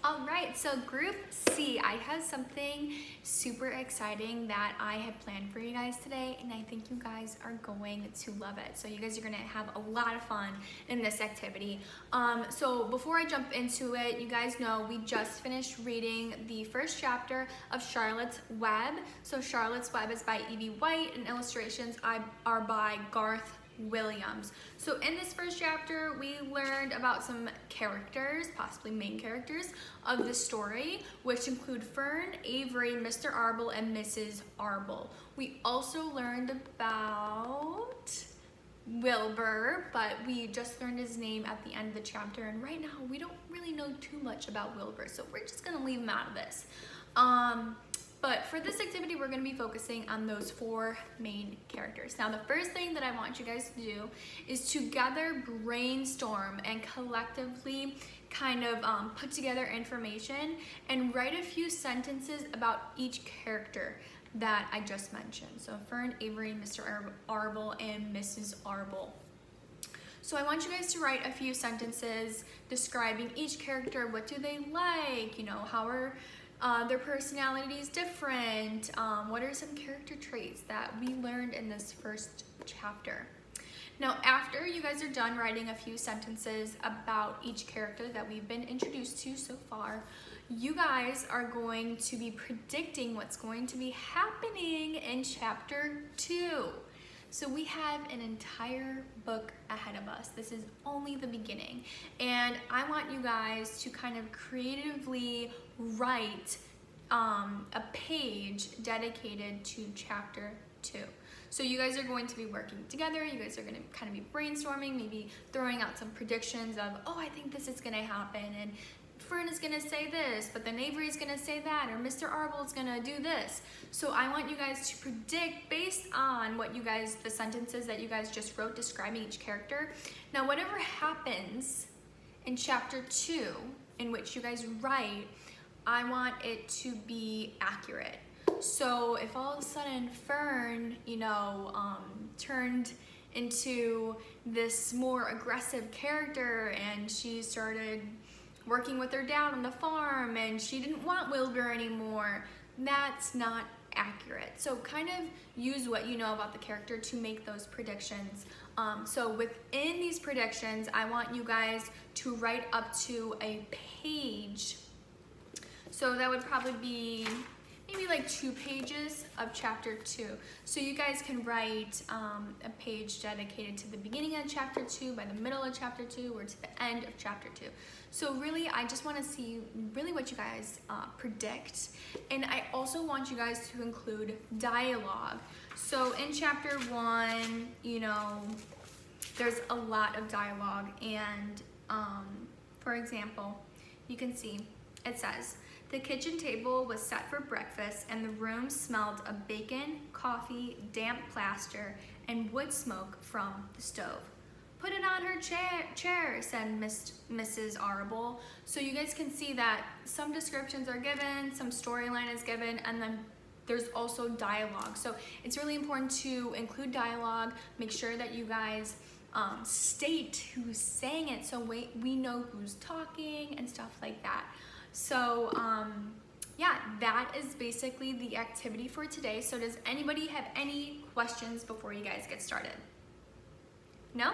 All right, so Group C, I have something super exciting that I have planned for you guys today, and I think you guys are going to love it. So you guys are gonna have a lot of fun in this activity. So before I jump into it, you guys know we just finished reading the first chapter of Charlotte's Web. So Charlotte's Web is by Evie White, and illustrations are by Garth Williams. So in this first chapter, we learned about some characters, possibly main characters of the story, which include Fern, Avery, Mr. Arble, and Mrs. Arble. We also learned about Wilbur, but we just learned his name at the end of the chapter, and right now we don't really know too much about Wilbur, so we're just gonna leave him out of this. But for this activity, we're gonna be focusing on those four main characters. Now, the first thing that I want you guys to do is together brainstorm and collectively kind of put together information and write a few sentences about each character that I just mentioned. So Fern, Avery, Mr. Arble, and Mrs. Arble. So I want you guys to write a few sentences describing each character. What do they like? You know, how are their personalities different? What are some character traits that we learned in this first chapter? Now, after you guys are done writing a few sentences about each character that we've been introduced to so far, you guys are going to be predicting what's going to be happening in chapter 2. So we have an entire book ahead of us. This is only the beginning. And I want you guys to kind of creatively write a page dedicated to chapter 2. So you guys are going to be working together. You guys are going to kind of be brainstorming, maybe throwing out some predictions of, oh, I think this is going to happen, and Fern is gonna say this, but then Avery is gonna say that, or Mr. Arble is gonna do this. So I want you guys to predict based on what you guys, the sentences that you guys just wrote describing each character. Now, whatever happens in chapter 2, in which you guys write, I want it to be accurate. So if all of a sudden Fern, turned into this more aggressive character and she started working with her dad on the farm and she didn't want Wilbur anymore, that's not accurate. So kind of use what you know about the character to make those predictions. So within these predictions, I want you guys to write up to a page. So that would probably be maybe like 2 pages of chapter 2. So you guys can write a page dedicated to the beginning of chapter 2, by the middle of chapter 2, or to the end of chapter 2. So really, I just want to see really what you guys predict. And I also want you guys to include dialogue. So in chapter 1, there's a lot of dialogue. And for example, you can see it says, the kitchen table was set for breakfast and the room smelled of bacon, coffee, damp plaster, and wood smoke from the stove. Put it on her chair, said Mrs. Arble. So you guys can see that some descriptions are given, some storyline is given, and then there's also dialogue. So it's really important to include dialogue, make sure that you guys state who's saying it so we know who's talking and stuff like that. So yeah, that is basically the activity for today. So does anybody have any questions before you guys get started? No?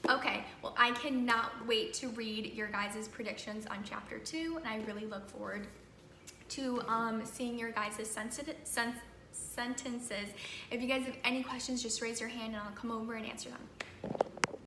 Okay, well, I cannot wait to read your guys' predictions on chapter 2, and I really look forward to seeing your guys' sentences. If you guys have any questions, just raise your hand and I'll come over and answer them.